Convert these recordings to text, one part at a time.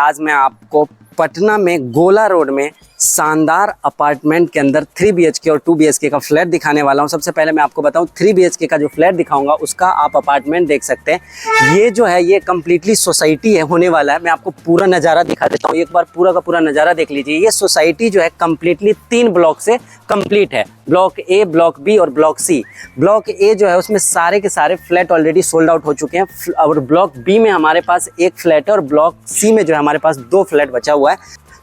आज मैं आपको पटना में गोला रोड में शानदार अपार्टमेंट के अंदर 3 BHK और 2 BHK का फ्लैट दिखाने वाला हूं। सबसे पहले मैं आपको बताऊं 3 BHK का जो फ्लैट दिखाऊंगा उसका आप अपार्टमेंट देख सकते हैं। ये जो है ये कम्प्लीटली सोसाइटी है होने वाला है। मैं आपको पूरा नज़ारा दिखा देता हूं, एक बार पूरा का पूरा नज़ारा देख लीजिए। ये सोसाइटी जो है कम्प्लीटली 3 ब्लॉक से कंप्लीट है। ब्लॉक ए, ब्लॉक बी और ब्लॉक सी। ब्लॉक ए जो है उसमें सारे के सारे फ्लैट ऑलरेडी सोल्ड आउट हो चुके हैं और ब्लॉक बी में हमारे पास 1 फ्लैट है और ब्लॉक सी में जो है हमारे पास 2 फ्लैट बचा हुआ है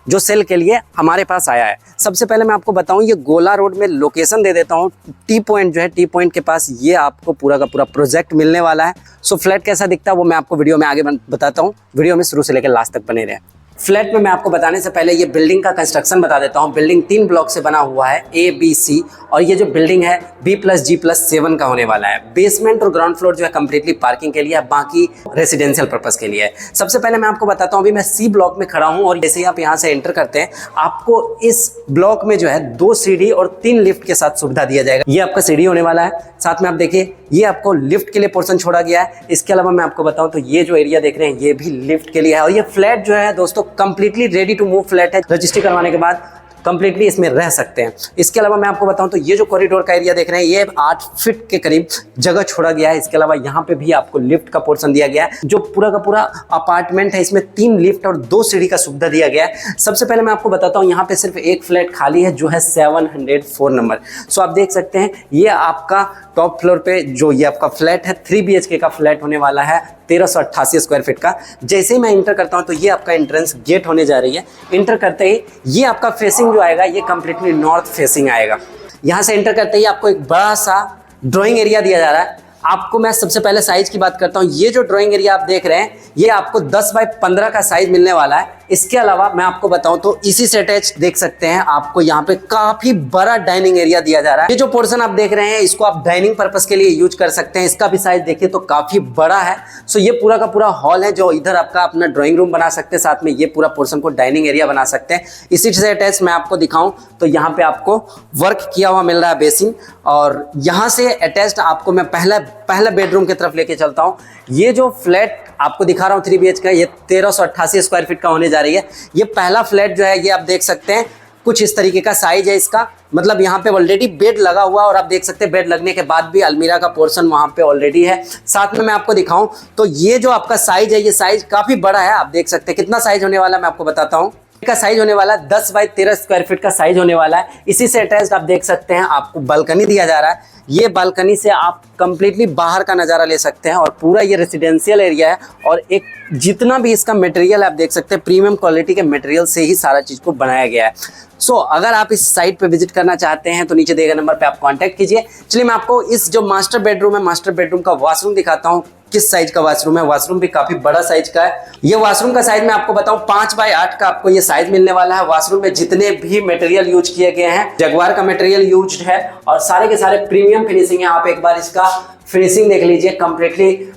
जो सेल के लिए हमारे पास आया है। सबसे पहले मैं आपको बताऊं ये गोला रोड में लोकेशन दे देता हूं। टी पॉइंट जो है, टी पॉइंट के पास ये आपको पूरा का पूरा प्रोजेक्ट मिलने वाला है। सो फ्लैट कैसा दिखता है वो मैं आपको वीडियो में आगे बताता हूं। वीडियो में शुरू से लेकर लास्ट तक बने रहे। फ्लैट में मैं आपको बताने से पहले ये बिल्डिंग का कंस्ट्रक्शन बता देता हूँ। बिल्डिंग 3 ब्लॉक से बना हुआ है, A, B, C, और ये जो बिल्डिंग है B+G+7 का होने वाला है। बेसमेंट और ग्राउंड फ्लोर जो है कम्प्लीटली पार्किंग के लिए है, बाकी रेसिडेंशियल पर्पस के लिए है। सबसे पहले मैं आपको बताता हूँ, अभी मैं C ब्लॉक में खड़ा हूँ और जैसे ही आप यहाँ से एंटर करते हैं आपको इस ब्लॉक में जो है 2 सीढ़ी और 3 लिफ्ट के साथ सुविधा दिया जाएगा। ये आपका सीढ़ी होने वाला है। साथ में आप देखिए ये आपको लिफ्ट के लिए पोर्शन छोड़ा गया है। इसके अलावा मैं आपको बताऊं तो ये जो एरिया देख रहे हैं ये भी लिफ्ट के लिए है और ये फ्लैट जो है दोस्तों completely ready to move flat है। रजिस्ट्री करवाने के बाद कंप्लीटली इसमें रह सकते हैं। इसके अलावा मैं आपको बताऊं तो ये जो कॉरिडोर का एरिया देख रहे हैं ये 8 फीट के करीब जगह छोड़ा गया है। इसके अलावा यहाँ पे भी आपको लिफ्ट का पोर्शन दिया गया है। जो पूरा का पूरा अपार्टमेंट है इसमें 3 लिफ्ट और 2 सीढ़ी का सुविधा दिया गया है। सबसे पहले मैं आपको बताता हूँ यहाँ पे सिर्फ 1 फ्लैट खाली है जो है 704 नंबर। सो आप देख सकते हैं ये आपका टॉप फ्लोर पे जो ये आपका फ्लैट है 3 BHK का फ्लैट होने वाला है 1388 स्क्वायर फीट का। जैसे ही मैं इंटर करता हूं तो ये आपका एंट्रेंस गेट होने जा रही है। इंटर करते ही ये आपका फेसिंग जो आएगा ये कंप्लीटली नॉर्थ फेसिंग आएगा। यहां से इंटर करते ही आपको एक बड़ा सा ड्राइंग एरिया दिया जा रहा है। आपको मैं सबसे पहले साइज की बात करता हूं। ये जो ड्राइंग एरिया आप देख रहे हैं ये आपको 10 बाय 15 का साइज मिलने वाला है। इसके अलावा मैं आपको बताऊं तो इसी से अटैच देख सकते हैं आपको यहाँ पे काफी बड़ा डाइनिंग एरिया दिया जा रहा है। ये जो पोर्शन आप देख रहे हैं इसको आप डाइनिंग पर्पस के लिए यूज कर सकते हैं। इसका भी साइज देखिए तो काफी बड़ा है। सो ये पूरा का पूरा हॉल है जो इधर आपका अपना ड्राइंग रूम बना सकते हैं, साथ में ये पूरा पोर्शन को डाइनिंग एरिया बना सकते हैं। इसी से अटैच मैं आपको दिखाऊं तो यहाँ पे आपको वर्क किया हुआ मिल रहा है बेसिन, और यहाँ से अटैच्ड आपको मैं पहला बेडरूम की तरफ लेके चलता हूँ। ये जो फ्लैट आपको दिखा रहा हूँ 3 BHK का ये 1388 स्क्वायर फीट का होने जा रही है। ये पहला फ्लैट जो है ये आप देख सकते हैं कुछ इस तरीके का साइज है इसका। मतलब यहाँ पे ऑलरेडी बेड लगा हुआ और आप देख सकते हैं बेड लगने के बाद भी अलमीरा का पोर्शन वहाँ पे ऑलरेडी है। साथ में मैं आपको दिखाऊं तो ये जो आपका साइज है ये साइज काफी बड़ा है। आप देख सकते हैं कितना साइज होने वाला है मैं आपको बताता हूँ। का साइज होने वाला है 10 बाय 13 स्क्वायर फीट का साइज होने वाला है। इसी से अटैच्ड आप देख सकते हैं आपको बालकनी दिया जा रहा है। ये बालकनी से आप कंप्लीटली बाहर का नज़ारा ले सकते हैं और पूरा ये रेसिडेंशियल एरिया है और एक जितना भी इसका मटेरियल आप देख सकते हैं प्रीमियम क्वालिटी के मटेरियल से ही सारा चीज़ को बनाया गया है। सो अगर आप इस साइट पे विजिट करना चाहते हैं तो नीचे दिए गए नंबर पे आप कांटेक्ट कीजिए। चलिए मैं आपको इस जो मास्टर बेडरूम है मास्टर बेडरूम का वॉशरूम दिखाता हूँ। किस साइज का वॉशरूम है, वॉशरूम भी काफी बड़ा साइज का है। ये वॉशरूम का साइज मैं आपको बताऊं 5 बाय 8 का आपको ये साइज मिलने वाला है। वॉशरूम में जितने भी मटेरियल यूज किए गए हैं जगुआर का मटेरियल यूज है और सारे के सारे प्रीमियम फिनिशिंग है। आप एक बार इसका फिनिशिंग देख लीजिए, completely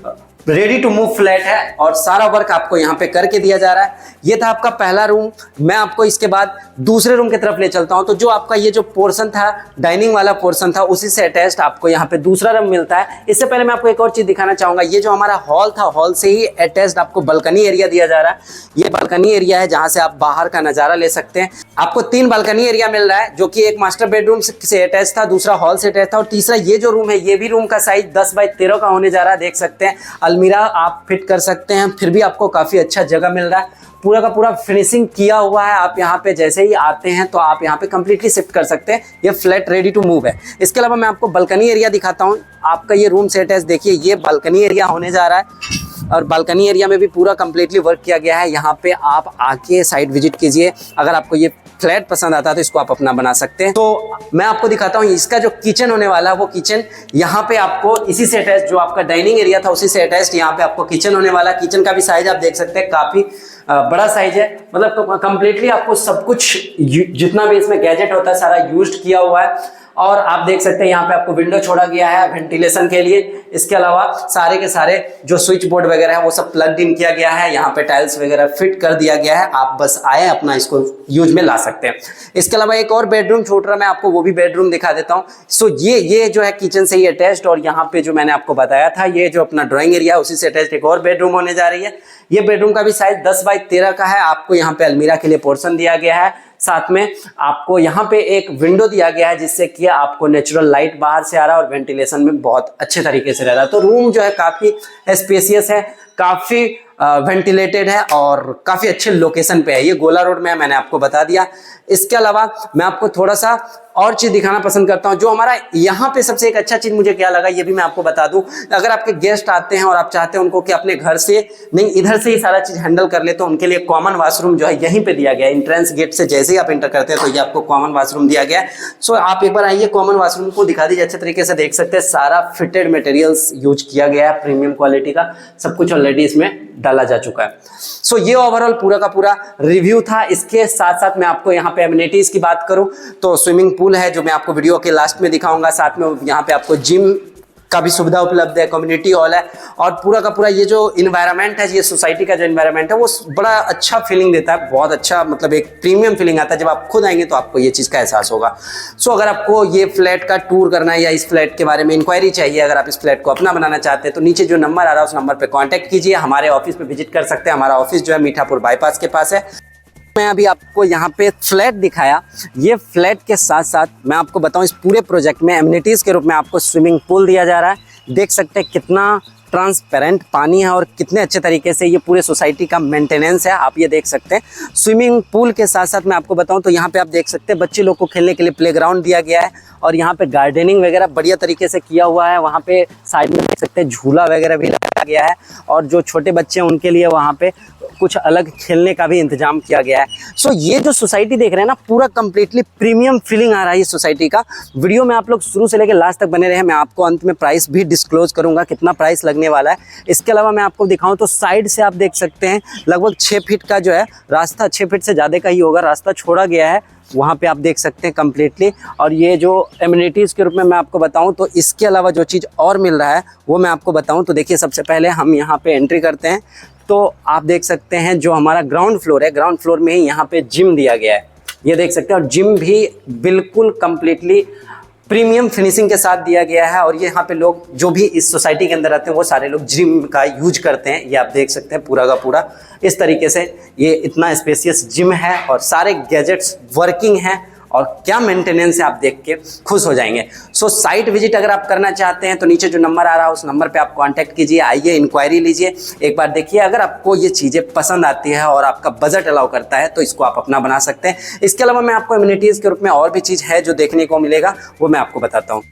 ready to move flat है और सारा वर्क आपको यहाँ पे करके दिया जा रहा है। ये था आपका पहला रूम। मैं आपको इसके बाद दूसरे रूम की तरफ ले चलता हूँ। तो जो आपका ये जो पोर्शन था डाइनिंग वाला पोर्शन था उसी से अटैच्ड आपको यहाँ पे दूसरा रूम मिलता है। इससे पहले मैं आपको एक और चीज दिखाना चाहूंगा। ये जो हमारा हॉल था हॉल से ही अटैच्ड आपको बालकनी एरिया दिया जा रहा है। ये बालकनी एरिया है जहाँ से आप बाहर का नजारा ले सकते हैं। आपको 3 बालकनी एरिया मिल रहा है जो कि एक मास्टर बेडरूम से अटैच था, दूसरा हॉल से अटैच था और तीसरा ये जो रूम है ये भी रूम का साइज 10 बाय 13 का होने जा रहा है। देख सकते हैं अलमीरा आप फिट कर सकते हैं, फिर भी आपको काफी अच्छा जगह मिल रहा है। पूरा का पूरा फिनिशिंग किया हुआ है। आप यहाँ पे जैसे ही आते हैं तो आप यहाँ पे कंप्लीटली शिफ्ट कर सकते हैं। ये फ्लैट रेडी टू मूव है। इसके अलावा मैं आपको बालकनी एरिया दिखाता हूँ। आपका ये रूम से अटैच देखिए ये बालकनी एरिया होने जा रहा है और बालकनी एरिया में भी पूरा कंप्लीटली वर्क किया गया है। यहाँ पे आप आके साइट विजिट कीजिए। अगर आपको ये फ्लैट पसंद आता है तो इसको आप अपना बना सकते हैं। तो मैं आपको दिखाता हूँ इसका जो किचन होने वाला है वो किचन यहाँ पे आपको इसी से अटैच जो आपका डाइनिंग एरिया था उसी से अटैच्ड यहाँ पे आपको किचन होने वाला है। किचन का भी साइज आप देख सकते हैं काफी बड़ा साइज है। मतलब कंप्लीटली आपको सब कुछ जितना भी इसमें गैजेट होता है सारा यूज्ड किया हुआ है और आप देख सकते हैं यहाँ पे आपको विंडो छोड़ा गया है वेंटिलेशन के लिए। इसके अलावा सारे के सारे जो स्विच बोर्ड वगैरह है वो सब प्लग इन किया गया है। यहाँ पे टाइल्स वगैरह फिट कर दिया गया है, आप बस आए अपना इसको यूज में ला सकते हैं। इसके अलावा एक और बेडरूम छूट रहा है, मैं आपको वो भी बेडरूम दिखा देता हूँ। सो ये जो है किचन से ही अटैच्ड, और यहाँ पे जो मैंने आपको बताया था ये जो अपना ड्राइंग एरिया है उसी से अटैच्ड एक और बेडरूम होने जा रही है। ये बेडरूम का भी साइज 10 बाई 13 का है। आपको यहाँ पे अलमीरा के लिए पोर्शन दिया गया है, साथ में आपको यहाँ पे एक विंडो दिया गया है जिससे कि आपको नेचुरल लाइट बाहर से आ रहा है और वेंटिलेशन में बहुत अच्छे तरीके से रह रहा है। तो रूम जो है काफी स्पेसियस है, काफी वेंटिलेटेड है और काफी अच्छे लोकेशन पे है। ये गोला रोड में है, मैंने आपको बता दिया। इसके अलावा मैं आपको थोड़ा सा और चीज दिखाना पसंद करता हूं। जो हमारा यहाँ पे सबसे एक अच्छा चीज मुझे क्या लगा ये भी मैं आपको बता दूं। अगर आपके गेस्ट आते हैं और आप चाहते हैं उनको कि अपने घर से नहीं इधर से ही सारा चीज हैंडल कर ले, तो उनके लिए कॉमन वॉशरूम जो है यहीं पे दिया गया है। एंट्रेंस गेट से जैसे ही आप एंटर करते हैं तो ये आपको कॉमन वॉशरूम दिया गया है। सो आप एक बार आइए, कॉमन वॉशरूम को दिखा दीजिए। अच्छे तरीके से देख सकते हैं सारा फिटेड मटेरियल्स यूज किया गया है, प्रीमियम क्वालिटी का सब कुछ ऑलरेडी इसमें डाला जा चुका है। सो ये ओवरऑल पूरा का पूरा रिव्यू था। इसके साथ साथ मैं आपको यहाँ पे एमिनिटीज की बात करूं तो स्विमिंग पूल है जो मैं आपको वीडियो के लास्ट में दिखाऊंगा। साथ में यहाँ पे आपको जिम का भी सुविधा उपलब्ध है, कम्युनिटी हॉल है, और पूरा का पूरा ये जो इन्वायरमेंट है, ये सोसाइटी का जो इन्वायरमेंट है वो बड़ा अच्छा फीलिंग देता है, बहुत अच्छा, मतलब एक प्रीमियम फीलिंग आता है। जब आप खुद आएंगे तो आपको ये चीज़ का एहसास होगा। सो अगर आपको ये फ्लैट का टूर करना है या इस फ्लैट के बारे में इंक्वायरी चाहिए, अगर आप इस फ्लैट को अपना बनाना चाहते हैं तो नीचे जो नंबर आ रहा है उस नंबर पर कॉन्टैक्ट कीजिए। हमारे ऑफिस पर विजिट कर सकते हैं। हमारा ऑफिस जो है मीठापुर बाईपास के पास है। मैं अभी आपको यहाँ पे फ्लैट दिखाया, ये फ्लैट के साथ साथ मैं आपको बताऊं इस पूरे प्रोजेक्ट में एमिनिटीज़ के रूप में आपको स्विमिंग पूल दिया जा रहा है। देख सकते हैं कितना ट्रांसपेरेंट पानी है और कितने अच्छे तरीके से ये पूरे सोसाइटी का मेंटेनेंस है, आप ये देख सकते हैं। स्विमिंग पूल के साथ साथ मैं आपको बताऊं तो यहाँ पे आप देख सकते हैं बच्चे लोग को खेलने के लिए प्लेग्राउंड दिया गया है और यहाँ पे गार्डनिंग वगैरह बढ़िया तरीके से किया हुआ है। वहाँ पे साइड में देख सकते हैं झूला वगैरह भी लगाया गया है और जो छोटे बच्चे हैं उनके लिए वहाँ पे कुछ अलग खेलने का भी इंतजाम किया गया है। सो ये जो सोसाइटी देख रहे हैं ना, पूरा कंप्लीटली प्रीमियम फीलिंग आ रहा है ये सोसाइटी का। वीडियो में आप लोग शुरू से लेकर लास्ट तक बने रहे। मैं आपको अंत में प्राइस भी डिस्क्लोज करूंगा, कितना प्राइस लगने वाला है। इसके अलावा मैं आपको दिखाऊं तो साइड से आप देख सकते हैं लगभग 6 फीट का जो है रास्ता, 6 फीट से ज़्यादा का ही होगा, रास्ता छोड़ा गया है। वहाँ पे आप देख सकते हैं कम्प्लीटली। और ये जो एमिनिटीज़ के रूप में मैं आपको बताऊं तो इसके अलावा जो चीज़ और मिल रहा है वो मैं आपको बताऊं तो देखिए, सबसे पहले हम यहाँ पे एंट्री करते हैं तो आप देख सकते हैं जो हमारा ग्राउंड फ्लोर है, ग्राउंड फ्लोर में ही यहाँ पे जिम दिया गया है, ये देख सकते हैं। और जिम भी बिल्कुल कम्प्लीटली प्रीमियम फिनिशिंग के साथ दिया गया है। और ये यहाँ पे लोग जो भी इस सोसाइटी के अंदर रहते हैं वो सारे लोग जिम का यूज करते हैं। ये आप देख सकते हैं पूरा का पूरा इस तरीके से ये इतना स्पेशियस जिम है और सारे गैजेट्स वर्किंग हैं और क्या मेंटेनेंस है, आप देख के खुश हो जाएंगे। सो साइट विजिट अगर आप करना चाहते हैं तो नीचे जो नंबर आ रहा है उस नंबर पे आप कांटेक्ट कीजिए, आइए, इंक्वायरी लीजिए, एक बार देखिए। अगर आपको ये चीज़ें पसंद आती है और आपका बजट अलाउ करता है तो इसको आप अपना बना सकते हैं। इसके अलावा मैं आपको एमिनिटीज़ के रूप में और भी चीज़ है जो देखने को मिलेगा, वो मैं आपको बताता हूँ।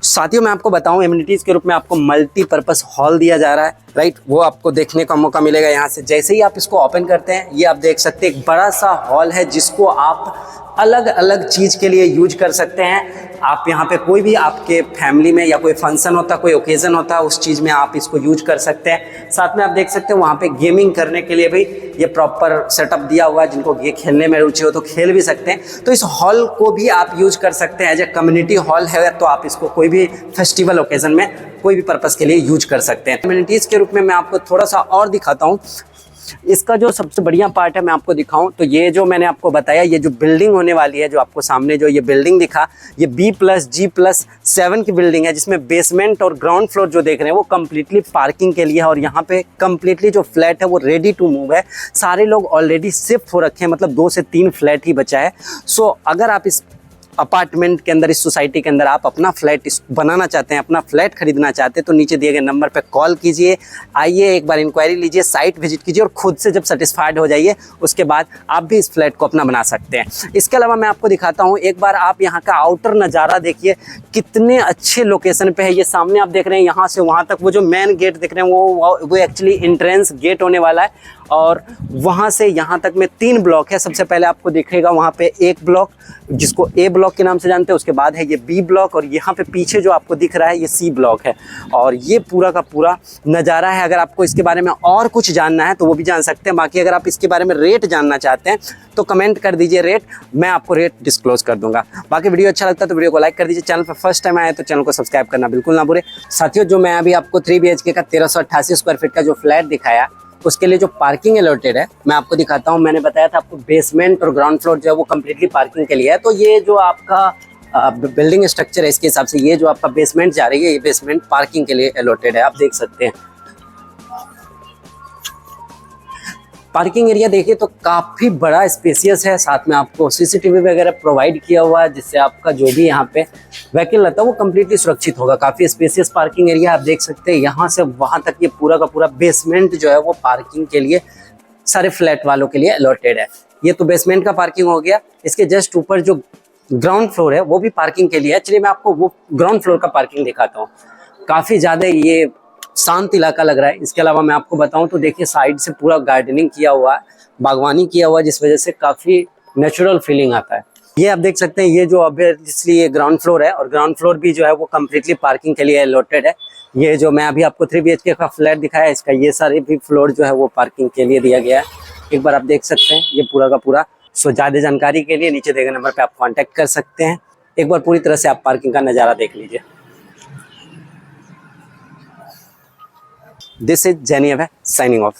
साथियों मैं आपको बताऊं एमिनिटीज़ के रूप में आपको मल्टीपर्पज़ हॉल दिया जा रहा है, राइट, वो आपको देखने का मौका मिलेगा। यहाँ से जैसे ही आप इसको ओपन करते हैं ये आप देख सकते हैं एक बड़ा सा हॉल है जिसको आप अलग अलग चीज़ के लिए यूज कर सकते हैं। आप यहाँ पे कोई भी आपके फैमिली में या कोई फंक्शन होता, कोई ओकेज़न होता है, उस चीज़ में आप इसको यूज कर सकते हैं। साथ में आप देख सकते हैं वहाँ पे गेमिंग करने के लिए भी ये प्रॉपर सेटअप दिया हुआ है, जिनको ये खेलने में रुचि हो तो खेल भी सकते हैं। तो इस हॉल को भी आप यूज कर सकते हैं एज ए कम्युनिटी हॉल है, तो आप इसको कोई भी फेस्टिवल ओकेज़न में कोई भी पर्पज़ के लिए यूज कर सकते हैं। कम्युनिटीज़ के रूप में मैं आपको थोड़ा सा और दिखाता हूँ। इसका जो सबसे बढ़िया पार्ट है मैं आपको दिखाऊं तो ये जो मैंने आपको बताया, ये जो बिल्डिंग होने वाली है, जो आपको सामने जो ये बिल्डिंग दिखा, ये B+G+7 की बिल्डिंग है जिसमें बेसमेंट और ग्राउंड फ्लोर जो देख रहे हैं वो कम्प्लीटली पार्किंग के लिए है। और यहाँ पे कम्प्लीटली जो फ्लैट है वो रेडी टू मूव है, सारे लोग ऑलरेडी शिफ्ट हो रखे हैं, मतलब 2 से 3 फ्लैट ही बचा है। सो अगर आप इस अपार्टमेंट के अंदर, इस सोसाइटी के अंदर आप अपना फ्लैट बनाना चाहते हैं, अपना फ्लैट खरीदना चाहते हैं तो नीचे दिए गए नंबर पे कॉल कीजिए, आइए, एक बार इंक्वायरी लीजिए, साइट विजिट कीजिए और खुद से जब सेटिस्फाइड हो जाइए उसके बाद आप भी इस फ्लैट को अपना बना सकते हैं। इसके अलावा मैं आपको दिखाता हूँ, एक बार आप यहाँ का आउटर नज़ारा देखिए, कितने अच्छे लोकेशन पे है। ये सामने आप देख रहे हैं, यहाँ से वहाँ तक वो जो मेन गेट देख रहे हैं वो एक्चुअली एंट्रेंस गेट होने वाला है। और वहाँ से यहाँ तक में 3 ब्लॉक है। सबसे पहले आपको दिखेगा वहाँ पे एक ब्लॉक जिसको A ब्लॉक ब्लॉक के नाम से जानते हैं, उसके बाद है ये बी ब्लॉक, और यहाँ पे पीछे जो आपको दिख रहा है ये सी ब्लॉक है। और ये पूरा का पूरा नज़ारा है। अगर आपको इसके बारे में और कुछ जानना है तो वो भी जान सकते हैं। बाकी अगर आप इसके बारे में रेट जानना चाहते हैं तो कमेंट कर दीजिए रेट, मैं आपको रेट डिस्क्लोज कर दूंगा। बाकी वीडियो अच्छा लगता है तो वीडियो को लाइक कर दीजिए। चैनल पर फर्स्ट टाइम आए तो चैनल को सब्सक्राइब करना बिल्कुल ना भूलें। साथियों, जो मैं अभी आपको 3 BHK का 1388 स्क्वायर फीट का जो फ्लैट दिखाया, उसके लिए जो पार्किंग अलॉटेड है मैं आपको दिखाता हूँ। मैंने बताया था आपको बेसमेंट और ग्राउंड फ्लोर जो है वो कम्प्लीटली पार्किंग के लिए है। तो ये जो आपका बिल्डिंग स्ट्रक्चर है, इसके हिसाब से ये जो आपका बेसमेंट जा रही है, ये बेसमेंट पार्किंग के लिए अलॉटेड है। आप देख सकते हैं पार्किंग एरिया देखिए तो काफ़ी बड़ा स्पेसियस है। साथ में आपको CCTV वगैरह प्रोवाइड किया हुआ है, जिससे आपका जो भी यहाँ पे व्हीकल रहता है वो कम्प्लीटली सुरक्षित होगा। काफ़ी स्पेसियस पार्किंग एरिया आप देख सकते हैं। यहाँ से वहाँ तक ये पूरा का पूरा बेसमेंट जो है वो पार्किंग के लिए सारे फ्लैट वालों के लिए अलॉटेड है। ये तो बेसमेंट का पार्किंग हो गया। इसके जस्ट ऊपर जो ग्राउंड फ्लोर है वो भी पार्किंग के लिए है। चलिए मैं आपको वो ग्राउंड फ्लोर का पार्किंग दिखाता हूँ। काफ़ी ज़्यादा ये शांत इलाका लग रहा है। इसके अलावा मैं आपको बताऊं तो देखिए साइड से पूरा गार्डनिंग किया हुआ है, बागवानी किया हुआ है, जिस वजह से काफ़ी नेचुरल फीलिंग आता है। ये आप देख सकते हैं, ये जो ऑब्वियसली ये ग्राउंड फ्लोर है, और ग्राउंड फ्लोर भी जो है वो कम्प्लीटली पार्किंग के लिए अलॉटेड है। ये जो मैं अभी आपको 3 BHK का फ्लैट दिखाया, इसका ये सारे भी फ्लोर जो है वो पार्किंग के लिए दिया गया है। एक बार आप देख सकते हैं ये पूरा का पूरा। सो ज़्यादा जानकारी के लिए नीचे दिए गए नंबर पर आप कॉन्टैक्ट कर सकते हैं। एक बार पूरी तरह से आप पार्किंग का नज़ारा देख लीजिए। This is Jenny Abhay signing off.